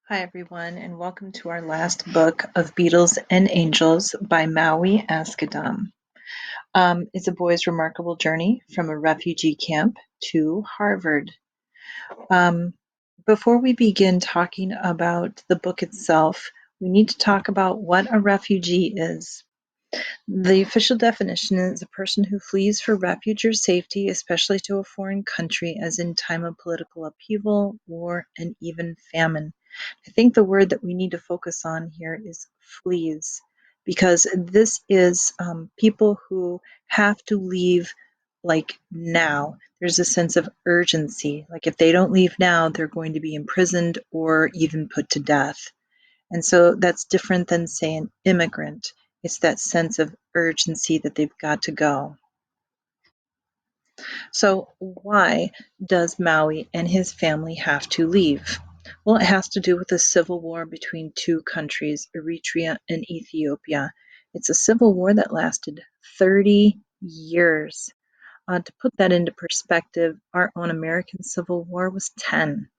Hi, everyone, and welcome to our last book of Beetles and Angels by Maui Askadam. It's a boy's remarkable journey from a refugee camp to Harvard. Um, Before we begin talking about the book itself, we need to talk about what a refugee is. The official definition is a person who flees for refuge or safety, especially to a foreign country, as in time of political upheaval, war, and even famine. I think the word that we need to focus on here is flees, because this is people who have to leave like now. There's a sense of urgency. Like if they don't leave now, they're going to be imprisoned or even put to death. And so that's different than, say, an immigrant. It's that sense of urgency that they've got to go. So, why does Maui and his family have to leave? Well, it has to do with a civil war between two countries, Eritrea and Ethiopia. It's a civil war that lasted 30 years. To put that into perspective, our own American Civil War was 10,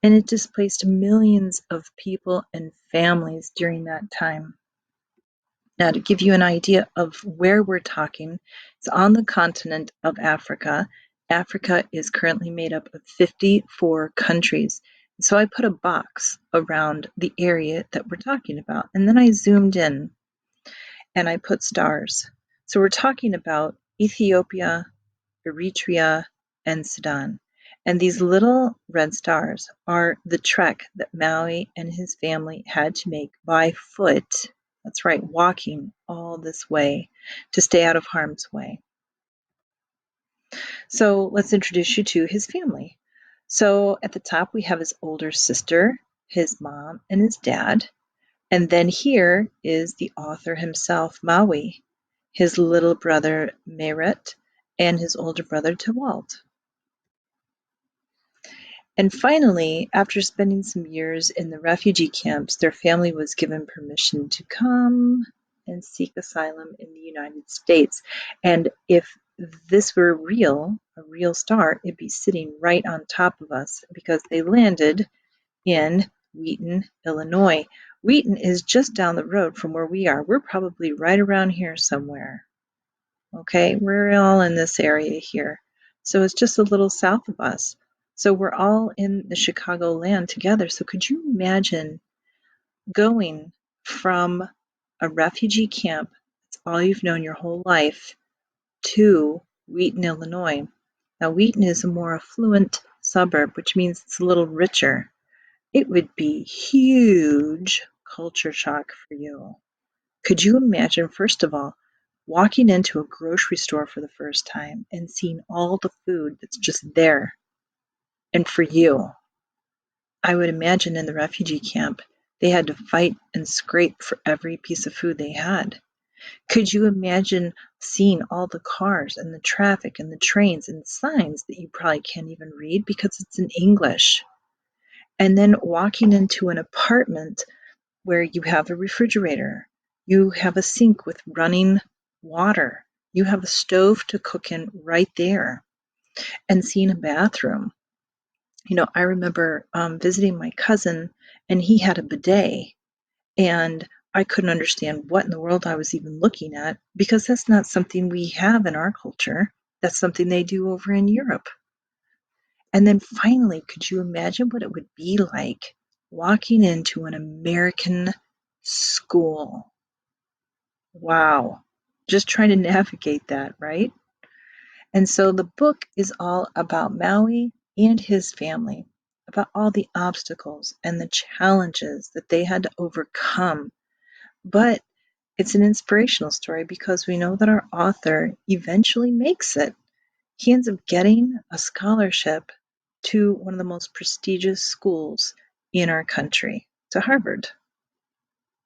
and it displaced millions of people and families during that time. Now, to give you an idea of where we're talking, it's on the continent of Africa. Africa is currently made up of 54 countries. So I put a box around the area that we're talking about, and then I zoomed in and I put stars. So we're talking about Ethiopia, Eritrea, and Sudan. And these little red stars are the trek that Maui and his family had to make by foot. That's right, walking all this way to stay out of harm's way. So let's introduce you to his family. So at the top, we have his older sister, his mom, and his dad. And then here is the author himself, Maui, his little brother, Merit, and his older brother, Tewald. And finally, after spending some years in the refugee camps, their family was given permission to come and seek asylum in the United States. And if this were real, a real star, it'd be sitting right on top of us because they landed in Wheaton, Illinois. Wheaton is just down the road from where we are. We're probably right around here somewhere. Okay, we're all in this area here. So it's just a little south of us. So we're all in the Chicago land together. So could you imagine going from a refugee camp, that's all you've known your whole life, to Wheaton, Illinois? Now, Wheaton is a more affluent suburb, which means it's a little richer. It would be huge culture shock for you. Could you imagine, first of all, walking into a grocery store for the first time and seeing all the food that's just there and for you? I would imagine in the refugee camp, they had to fight and scrape for every piece of food they had. Could you imagine seeing all the cars and the traffic and the trains and signs that you probably can't even read because it's in English? And then walking into an apartment where you have a refrigerator, you have a sink with running water, you have a stove to cook in right there, and seeing a bathroom. I remember visiting my cousin, and he had a bidet, and I couldn't understand what in the world I was even looking at because that's not something we have in our culture. That's something they do over in Europe. And then finally, could you imagine what it would be like walking into an American school? Wow. Just trying to navigate that, right? And so the book is all about Maui and his family, about all the obstacles and the challenges that they had to overcome. But it's an inspirational story because we know that our author eventually makes it. He ends up getting a scholarship to one of the most prestigious schools in our country, to Harvard.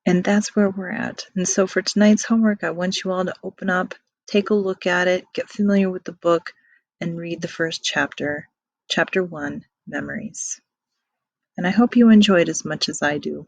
And that's where we're at. And so for tonight's homework, I want you all to open up, take a look at it, get familiar with the book, and read the first chapter, Chapter 1, Memories. And I hope you enjoyed as much as I do.